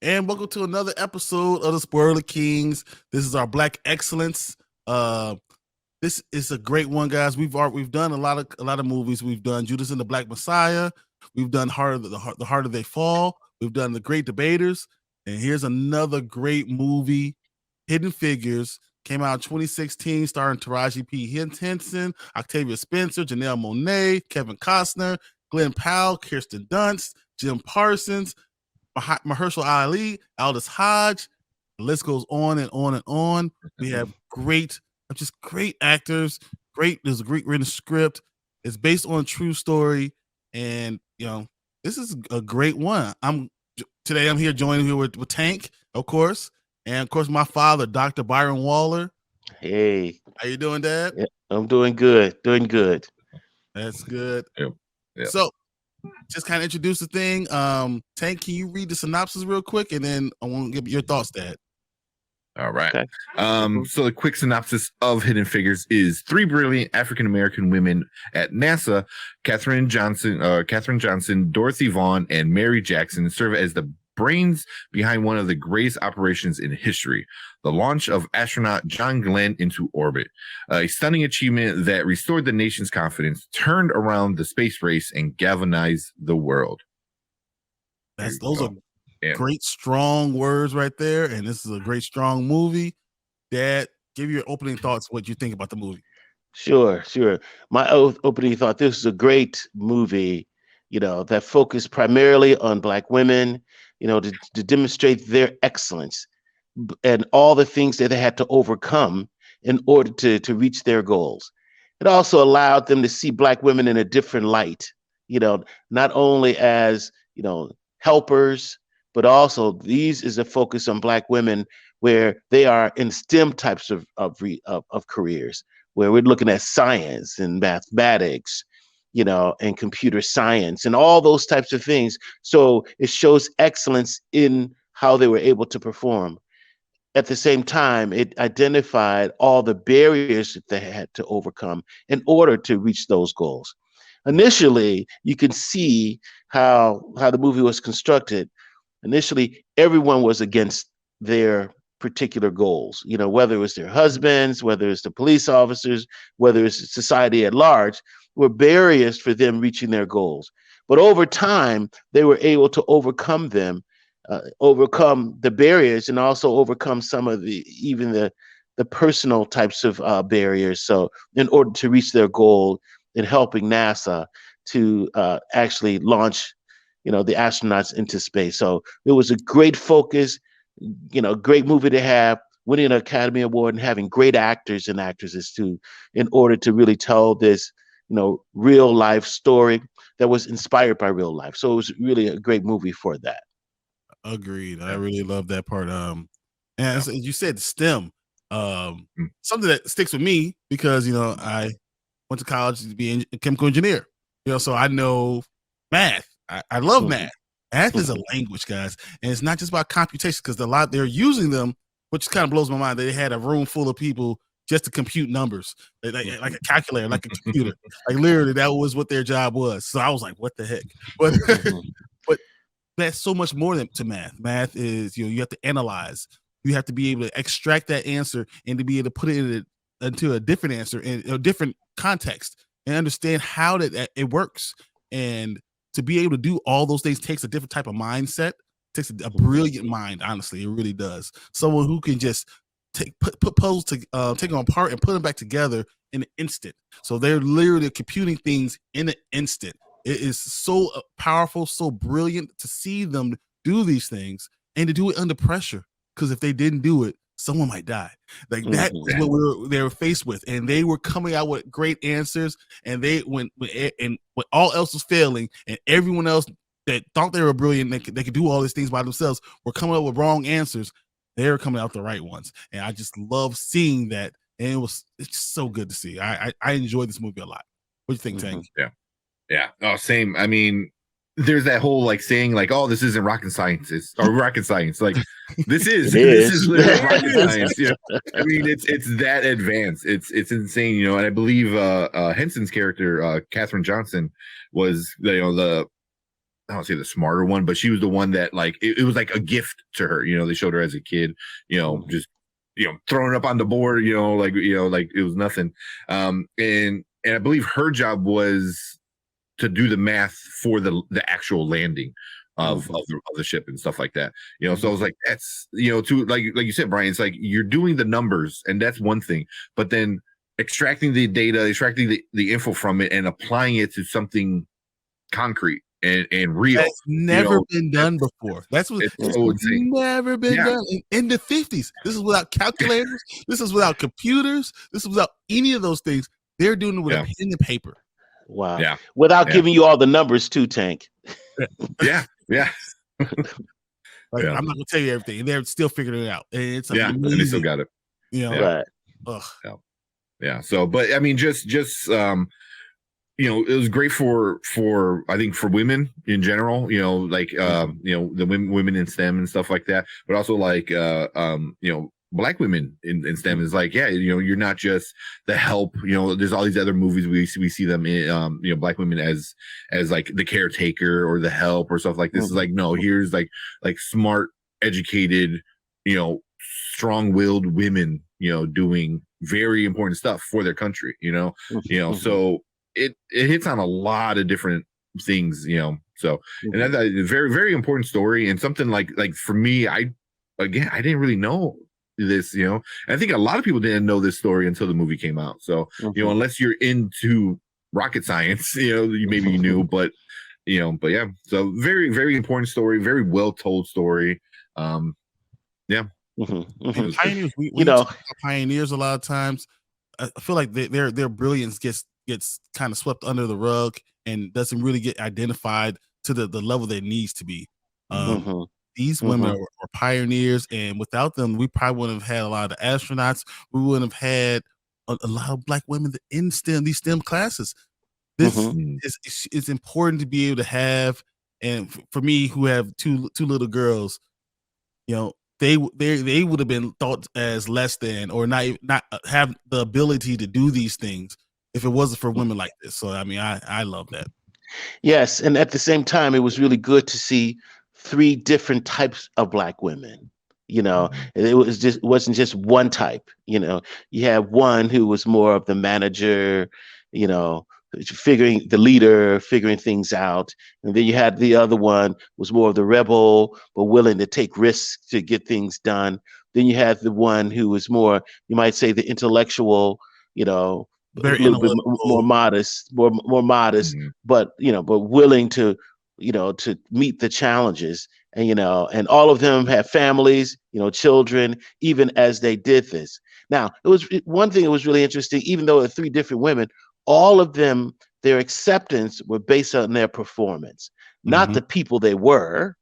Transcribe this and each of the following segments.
and welcome to another episode of the Spoiler Kings. This is our Black Excellence. This is a great one, guys. We've done a lot of movies. We've done Judas and the Black Messiah. We've done the Harder They Fall. We've done The Great Debaters, and here's another great movie, Hidden Figures. Came out in 2016, starring Taraji P. Henson, Octavia Spencer, Janelle Monáe, Kevin Costner, Glenn Powell, Kirsten Dunst, Jim Parsons, Mahershala Ali, Aldous Hodge. The list goes on and on and on. We have great actors. There's a great written script. It's based on a true story, and this is a great one. Today I'm here joining with Tank, of course, and of course my father, Dr. Byron Waller. Hey, how you doing, Dad? Yeah, I'm doing good. That's good. Yep. So, just kind of introduce the thing. Tank, can you read the synopsis real quick, and then I want to give your thoughts, Dad. All right. Okay. So the quick synopsis of Hidden Figures is three brilliant African-American women at NASA, Katherine Johnson, Dorothy Vaughan, and Mary Jackson, serve as the brains behind one of the greatest operations in history, the launch of astronaut John Glenn into orbit, a stunning achievement that restored the nation's confidence, turned around the space race, and galvanized the world. Those are great, strong words right there, and this is a great, strong movie. Dad, give your opening thoughts, what you think about the movie. Sure. My opening thought, this is a great movie, that focused primarily on Black women, to demonstrate their excellence and all the things that they had to overcome in order to reach their goals. It also allowed them to see Black women in a different light, not only as, helpers, but also these is a focus on Black women where they are in STEM types of careers, where we're looking at science and mathematics, and computer science and all those types of things. So it shows excellence in how they were able to perform. At the same time, it identified all the barriers that they had to overcome in order to reach those goals. Initially, you can see how the movie was constructed. Initially, everyone was against their particular goals, whether it was their husbands, whether it's the police officers, whether it's society at large, were barriers for them reaching their goals. But over time, they were able to overcome them, overcome the barriers, and also overcome some of the personal types of barriers. So in order to reach their goal in helping NASA to actually launch the astronauts into space. So it was a great focus, great movie to have, winning an Academy Award and having great actors and actresses too, in order to really tell this, real life story that was inspired by real life. So it was really a great movie for that. Agreed. I really love that part. And as you said, STEM, something that sticks with me because, I went to college to be a chemical engineer, so I know math. I love math. Math is a language, guys, and it's not just about computation because they're using them, which kind of blows my mind. They had a room full of people just to compute numbers, like a calculator, like a computer. Like literally, that was what their job was. So I was like, "What the heck?" But but that's so much more to math. Math is you have to analyze. You have to be able to extract that answer and to be able to put it into a different answer in a different context and understand how that it works. And to be able to do all those things takes a different type of mindset. Takes a brilliant mind, honestly. It really does. Someone who can just put puzzles take them apart and put them back together in an instant. So they're literally computing things in an instant. It is so powerful, so brilliant to see them do these things and to do it under pressure. Because if they didn't do it, someone might die. Like that is what they were faced with, and they were coming out with great answers. And when all else was failing, and everyone else that thought they were brilliant, they could do all these things by themselves, were coming up with wrong answers. They were coming out the right ones, and I just love seeing that. And it's just so good to see. I enjoyed this movie a lot. What do you think, Tank? Yeah. Oh, same. I mean, there's that whole saying oh, this isn't rocket science, or rocket science. Like this is literally rocket science. I mean, it's that advanced. It's insane. And I believe Henson's character, Katherine Johnson, was the I don't say the smarter one, but she was the one that like it was like a gift to her. You know, they showed her as a kid, you know, just throwing it up on the board, like it was nothing. And I believe her job was to do the math for the actual landing of the ship and stuff like that. So I was like, that's to like you said, Brian, it's like you're doing the numbers, and that's one thing, but then extracting the data, extracting the info from it, and applying it to something concrete and real. That's never been done before. That's what it's so insane. Never been done in the 50s. This is without calculators. This is without computers. This is without any of those things. They're doing it with a pen and paper. Wow. Yeah. Without giving you all the numbers too, Tank. Yeah. I'm not gonna tell you everything. They're still figuring it out. It's amazing. And they still got it. Right. Yeah. So, but I mean, just it was great for I think for women in general, the women in STEM and stuff like that, but also like Black women in STEM is like, you're not just the help, there's all these other movies we see them in, Black women as like the caretaker or the help or stuff like this. Is like, no, here's like smart, educated, strong-willed women, doing very important stuff for their country, so it hits on a lot of different things, so and that's a very, very important story, and something like for me, I didn't really know this, I think a lot of people didn't know this story until the movie came out. So unless you're into rocket science, maybe you knew, but yeah, so very, very important story, very well told story. And pioneers, we talk about pioneers a lot of times. I feel like their brilliance gets kind of swept under the rug and doesn't really get identified to the level that it needs to be. These women are pioneers, and without them, we probably wouldn't have had a lot of astronauts. We wouldn't have had a lot of Black women in STEM, these STEM classes. This is important to be able to have. And for me, who have two little girls, they would have been thought as less than, or not have the ability to do these things if it wasn't for women like this. So I mean, I love that. Yes, and at the same time, it was really good to see 3 different types of Black women. It wasn't just one type. You have one who was more of the manager, figuring the leader, figuring things out, and then you had the other one was more of the rebel, but willing to take risks to get things done. Then you had the one who was more, you might say, the intellectual, very a little bit more modest, but but willing to to meet the challenges, and and all of them have families, children, even as they did this. Now, it was one thing that was really interesting, even though there are 3 different women, all of them, their acceptance were based on their performance, not the people they were,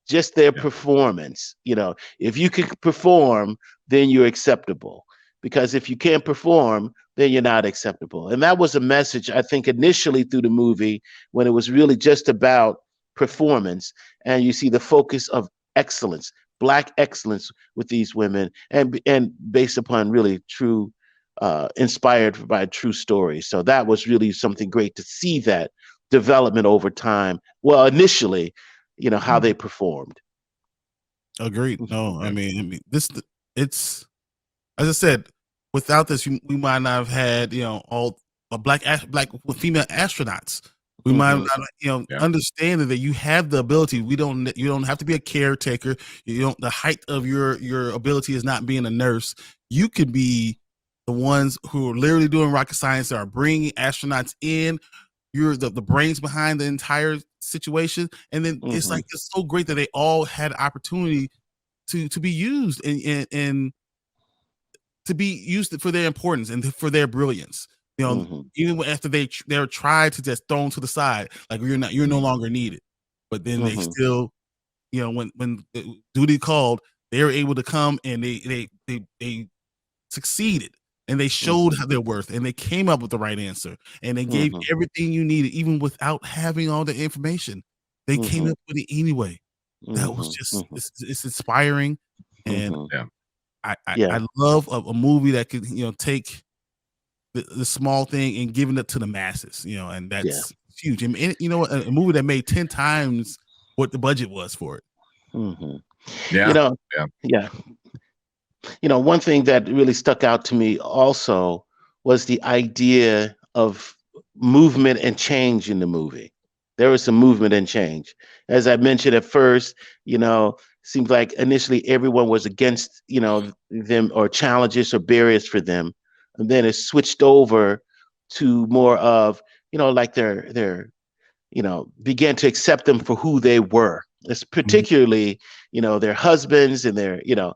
just their performance. If you can perform, then you're acceptable. Because if you can't perform, then you're not acceptable. And that was a message, I think, initially through the movie, when it was really just about performance. And you see the focus of excellence, Black excellence with these women, and based upon really true, inspired by true stories. So that was really something great to see, that development over time. Well, initially, how they performed. Agreed. No, I mean, it's, as I said, without this, we might not have had, all black female astronauts. We might not, understand that you have the ability. You don't have to be a caretaker. The height of your ability is not being a nurse. You could be the ones who are literally doing rocket science, that are bringing astronauts in. You're the brains behind the entire situation. And then it's like, it's so great that they all had opportunity to be used and to be used for their importance and for their brilliance. Even after they're tried to just thrown to the side, like you're no longer needed. But then they still, when duty called, they were able to come, and they succeeded, and they showed their worth, and they came up with the right answer, and they gave everything you needed, even without having all the information. They came up with it anyway. That was just it's inspiring, and I love a movie that could take the small thing and giving it to the masses, and that's It's huge. And you know what? A movie that made 10 times what the budget was for it. Mm-hmm. Yeah. You know, yeah. You know, one thing that really stuck out to me also was the idea of movement and change in the movie. There was some movement and change. As I mentioned at first, you know, seems like initially everyone was against, you know, them or challenges or barriers for them. And then it switched over to more of, you know, like their you know, began to accept them for who they were. It's particularly, you know, their husbands and their, you know,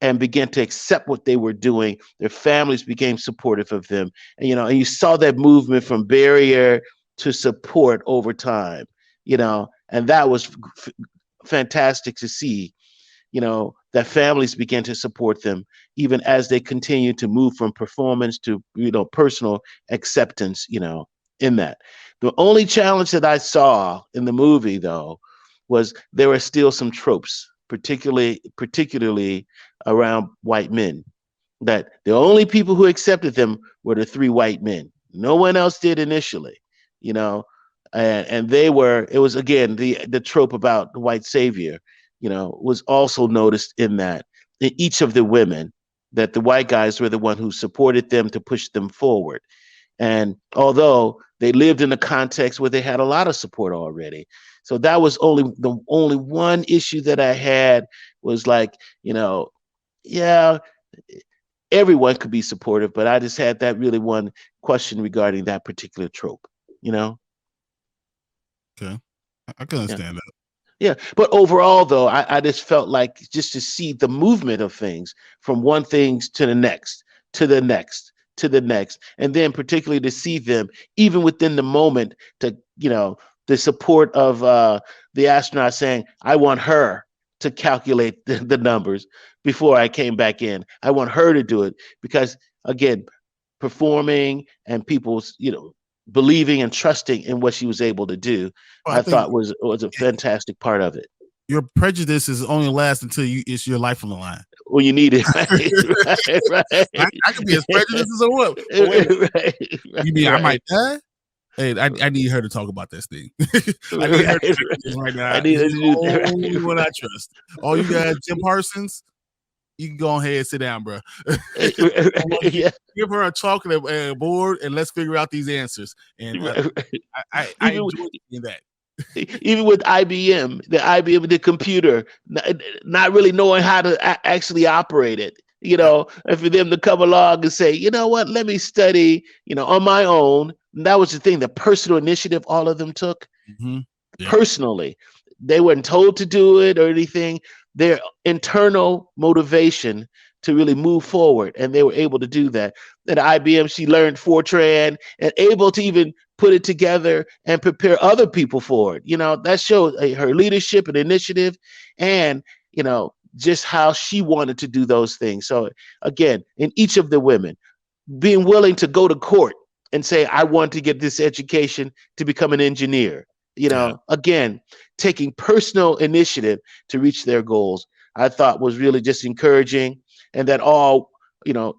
and began to accept what they were doing. Their families became supportive of them. And, you know, and you saw that movement from barrier to support over time, you know, and that was fantastic to see, you know, that families began to support them even as they continue to move from performance to, you know, personal acceptance, you know, in that. The only challenge that I saw in the movie, though, was there were still some tropes, particularly around white men, that the only people who accepted them were the three white men. No one else did initially, you know, and they were, it was again, the trope about the white savior, you know, was also noticed in that, in each of the women, that the white guys were the one who supported them to push them forward. And although they lived in a context where they had a lot of support already. So that was the only one issue that I had was like, you know, yeah, everyone could be supportive, but I just had that really one question regarding that particular trope, you know? Okay. I can understand that. Yeah, but overall, though, I just felt like just to see the movement of things from one thing to the next, to the next, to the next, and then particularly to see them even within the moment to, you know, the support of the astronaut saying, I want her to calculate the numbers before I came back in. I want her to do it because, again, performing and people's, you know, believing and trusting in what she was able to do, Well, I thought was a fantastic part of it. Your prejudice is only last until it's your life on the line. When you need it, right. I could be as prejudiced as I want. Right, you mean I might die? Hey, I need her to talk about this thing. I need her to talk this right now. I need her to do that. Only one I trust. All you got, Jim Parsons. You can go ahead and sit down, bro. Yeah. Give her a chocolate board and let's figure out these answers. And I enjoy doing that. Even with IBM, the computer, not really knowing how to actually operate it, you know, and for them to come along and say, you know what, let me study, you know, on my own. And that was the thing, the personal initiative all of them took personally. They weren't told to do it or anything. Their internal motivation to really move forward, and they were able to do that. At IBM, she learned Fortran and able to even put it together and prepare other people for it. You know, that showed her leadership and initiative, and, you know, just how she wanted to do those things. So again, in each of the women, being willing to go to court and say, I want to get this education to become an engineer. You know, again, taking personal initiative to reach their goals, I thought was really just encouraging. And that all, you know,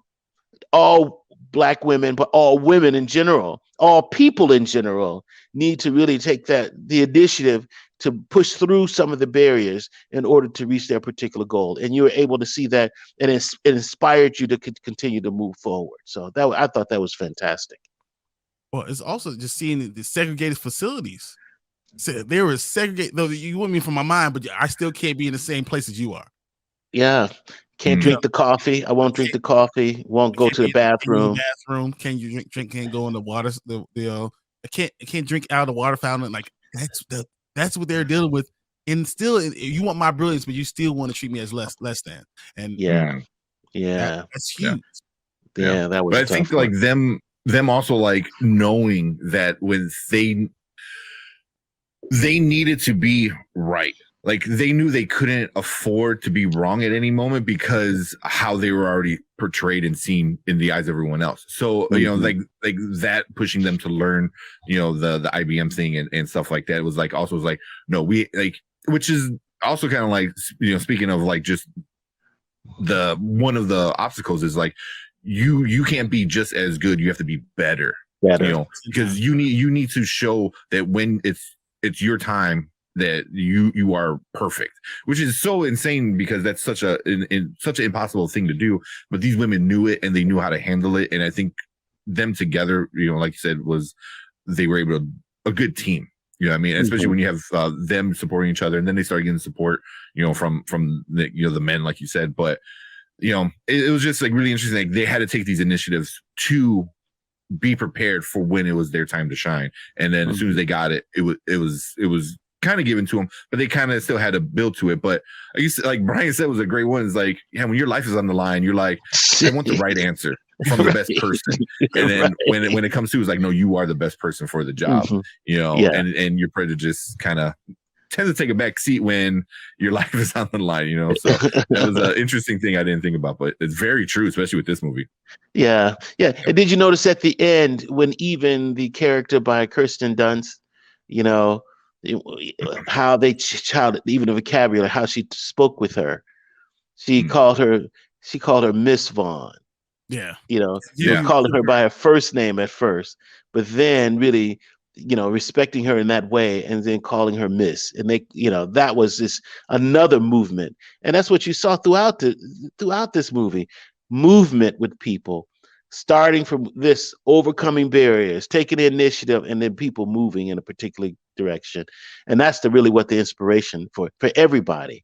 all Black women, but all women in general, all people in general need to really take the initiative to push through some of the barriers in order to reach their particular goal. And you were able to see that, and it inspired you to continue to move forward. So I thought that was fantastic. Well, it's also just seeing the segregated facilities. So there was segregated, though you want me from my mind, but I still can't be in the same place as you are. Yeah. Can't drink the coffee. I won't drink the coffee. Won't go to the bathroom. Can you drink? Can't go in the water. I can't drink out of the water fountain. Like that's what they're dealing with. And still, you want my brilliance, but you still want to treat me as less than. And that's huge. Yeah, that was. But I think like them also like knowing that when they needed to be right. Like they knew they couldn't afford to be wrong at any moment because how they were already portrayed and seen in the eyes of everyone else. So, you know, like that pushing them to learn, you know, the IBM thing and stuff like that was like, also was like, no, we like, which is also kind of like, you know, speaking of like just one of the obstacles is like, you can't be just as good. You have to be better. better. because you need to show that when it's your time that you are perfect, which is so insane because that's such an impossible thing to do. But these women knew it and they knew how to handle it, and I think them together, like you said, they were able to a good team. You know what I mean? Especially when you have them supporting each other, and then they start getting support, from the men, like you said. But it was just like really interesting. Like they had to take these initiatives to be prepared for when it was their time to shine. And then as soon as they got it, it was kind of given to them, but they kind of still had to build to it. But like Brian said, was a great one. It's like, yeah, when your life is on the line, you're like, I want the right answer from the best person. And then when it comes to, it's like, no, you are the best person for the job, and you're probably to just kind of tend to take a back seat when your life is on the line, So that was an interesting thing I didn't think about, but it's very true, especially with this movie. Yeah. And did you notice at the end when even the character by Kirsten Dunst, how they child even the vocabulary, how she spoke with her, she called her Miss Vaughn. Yeah. Calling her by her first name at first, but then really, respecting her in that way, and then calling her Miss, and that was this another movement, and that's what you saw throughout this movement with people, starting from this overcoming barriers, taking the initiative, and then people moving in a particular direction, and that's really what the inspiration for everybody.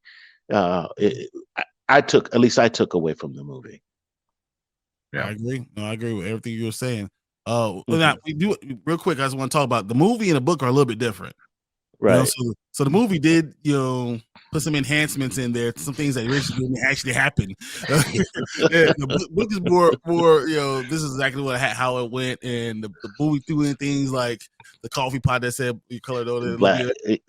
I took away from the movie. Yeah, I agree. No, I agree with everything you were saying. Now we do real quick. I just want to talk about the movie and the book are a little bit different, right? So the movie did, put some enhancements in there, some things that didn't actually happen. The book is more, this is exactly how it went, and the movie threw in things like the coffee pot that said you colored on it.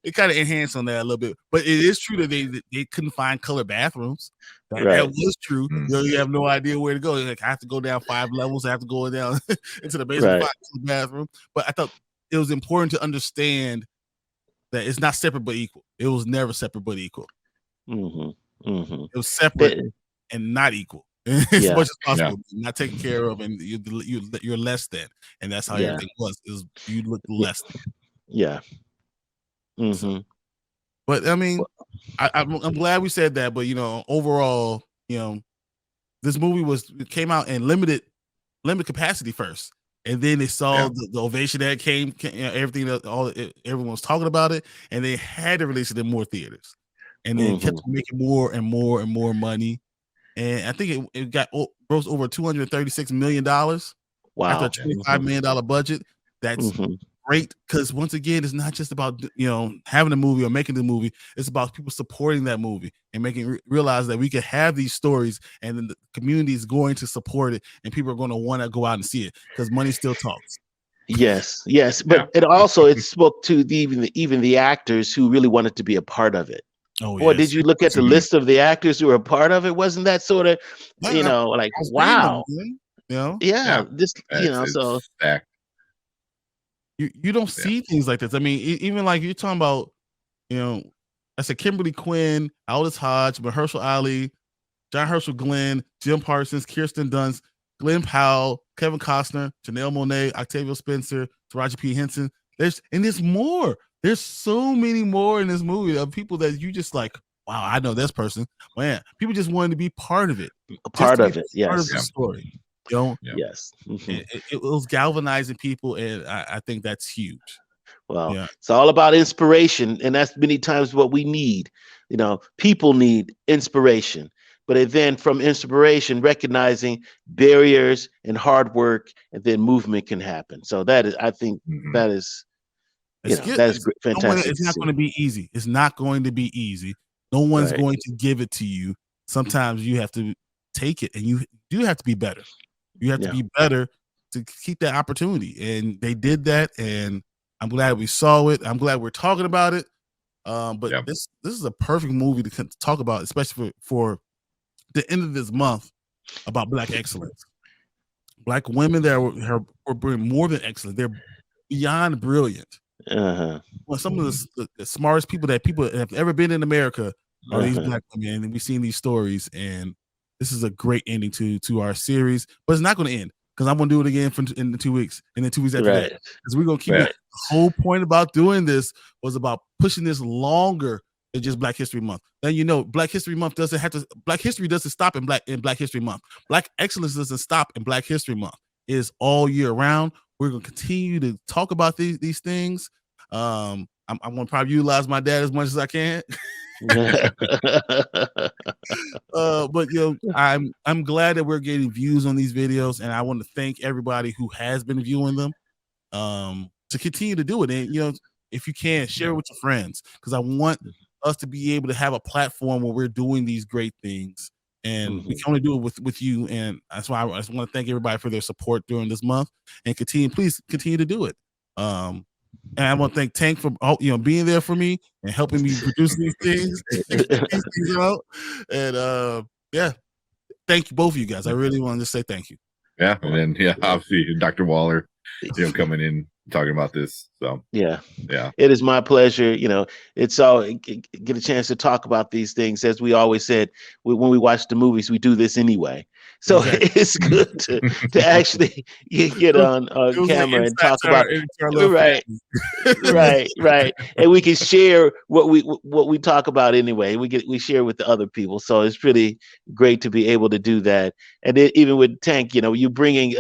It kind of enhanced on that a little bit, but it is true that they couldn't find color bathrooms. That was true. You have no idea where to go. Like, I have to go down 5 levels. I have to go down into the basement bathroom. But I thought it was important to understand that it's not separate but equal. It was never separate but equal. It was separate and not equal as much as possible. Not taken care of, and you're less than, and that's how everything was. It was you look less than. So, but I mean, I'm glad we said that. But overall, this movie came out in limited capacity first, and then they saw the ovation that came everything that everyone was talking about it, and they had to release it in more theaters, and then kept making more and more and more money, and I think it got grossed over $236 million. Wow! After a $25 million budget, that's great, because once again, it's not just about having a movie or making the movie. It's about people supporting that movie and making realize that we can have these stories, and then the community is going to support it, and people are going to want to go out and see it because money still talks. Yes, but it spoke to even the actors who really wanted to be a part of it. Oh, boy, did you look at the list of the actors who were a part of it? Wasn't that sort of like wow? So. You don't see things like this. I mean, even like you're talking about, I said Kimberly Quinn, Aldous Hodge, Mahershala Ali, John Herschel Glenn, Jim Parsons, Kirsten Dunst, Glenn Powell, Kevin Costner, Janelle Monáe, Octavia Spencer, Taraji P. Henson. There's more. There's so many more in this movie of people that you just like, wow, I know this person. Man, people just wanted to be part of it. Part of the story. Yes. It was galvanizing people, and I think that's huge. Well, it's all about inspiration, and that's many times what we need. People need inspiration, but then from inspiration, recognizing barriers and hard work, and then movement can happen. So that is, I think, that is, that is fantastic. It's not going to be easy. It's not going to be easy. No one's going to give it to you. Sometimes you have to take it, and you do have to be better. You have to be better to keep that opportunity. And they did that, and I'm glad we saw it. I'm glad we're talking about it. But this is a perfect movie to talk about, especially for the end of this month, about Black excellence. Black women that are more than excellent. They're beyond brilliant. Well, some of the smartest people that people have ever been in America are these Black women, and we've seen these stories, and this is a great ending to our series, but it's not going to end because I'm gonna do it again in 2 weeks, and then 2 weeks after that, Right. because we're gonna keep Right. it. The whole point about doing this was about pushing this longer than just Black History Month. Then Black History Month Black History doesn't stop in Black History Month. Black excellence doesn't stop in Black History Month. It's all year round. We're gonna continue to talk about these things. I'm gonna probably utilize my dad as much as I can. But I'm glad that we're getting views on these videos, and I want to thank everybody who has been viewing them. To continue to do it, and if you can, share it with your friends, because I want us to be able to have a platform where we're doing these great things, and we can only do it with you. And that's why I just want to thank everybody for their support during this month, and please continue to do it. And I want to thank Tank for being there for me and helping me produce these things, out. And thank you, both of you guys. I really wanted to say thank you. Yeah, and then obviously Dr. Waller, coming in talking about this. So yeah, yeah, it is my pleasure. It's all get a chance to talk about these things. As we always said, when we watch the movies, we do this anyway. So it's good to actually get on camera and talk about right, and we can share what we talk about anyway. We share with the other people, so it's pretty great to be able to do that. And even with Tank, you bringing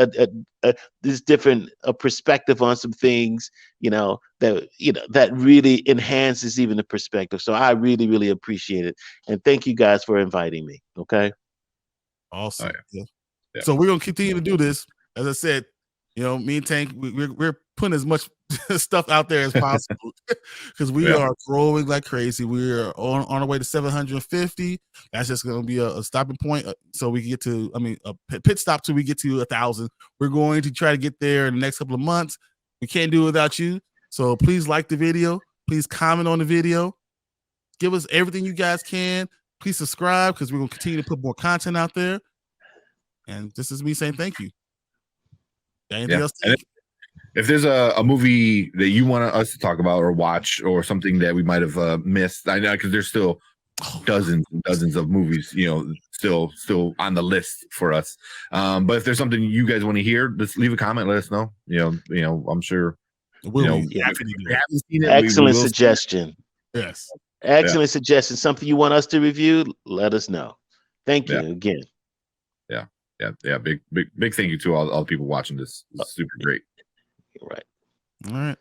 this different perspective on some things, that really enhances even the perspective. So I really, really appreciate it, and thank you guys for inviting me. Okay. Awesome. Yeah. So we're gonna continue to do this. As I said, me and Tank, we're putting as much stuff out there as possible because we are growing like crazy. We're on our way to 750. That's just gonna be a stopping point, so we can get to, a pit stop till we get to 1,000. We're going to try to get there in the next couple of months. We can't do it without you. So please like the video. Please comment on the video. Give us everything you guys can. Please subscribe, because we're gonna continue to put more content out there. And this is me saying thank you. Anything else? If there's a movie that you want us to talk about or watch, or something that we might have missed, I know, because there's still dozens and dozens of movies, still on the list for us. But if there's something you guys want to hear, just leave a comment. Let us know. I'm sure. We'll be happy to do it. Excellent suggestion. Yes. Excellent suggestion. Something you want us to review? Let us know. Thank you again. Yeah. Big thank you to all the people watching this. It's super great. Right.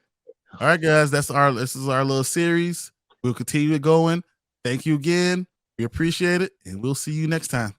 All right, guys. This is our little series. We'll continue it going. Thank you again. We appreciate it, and we'll see you next time.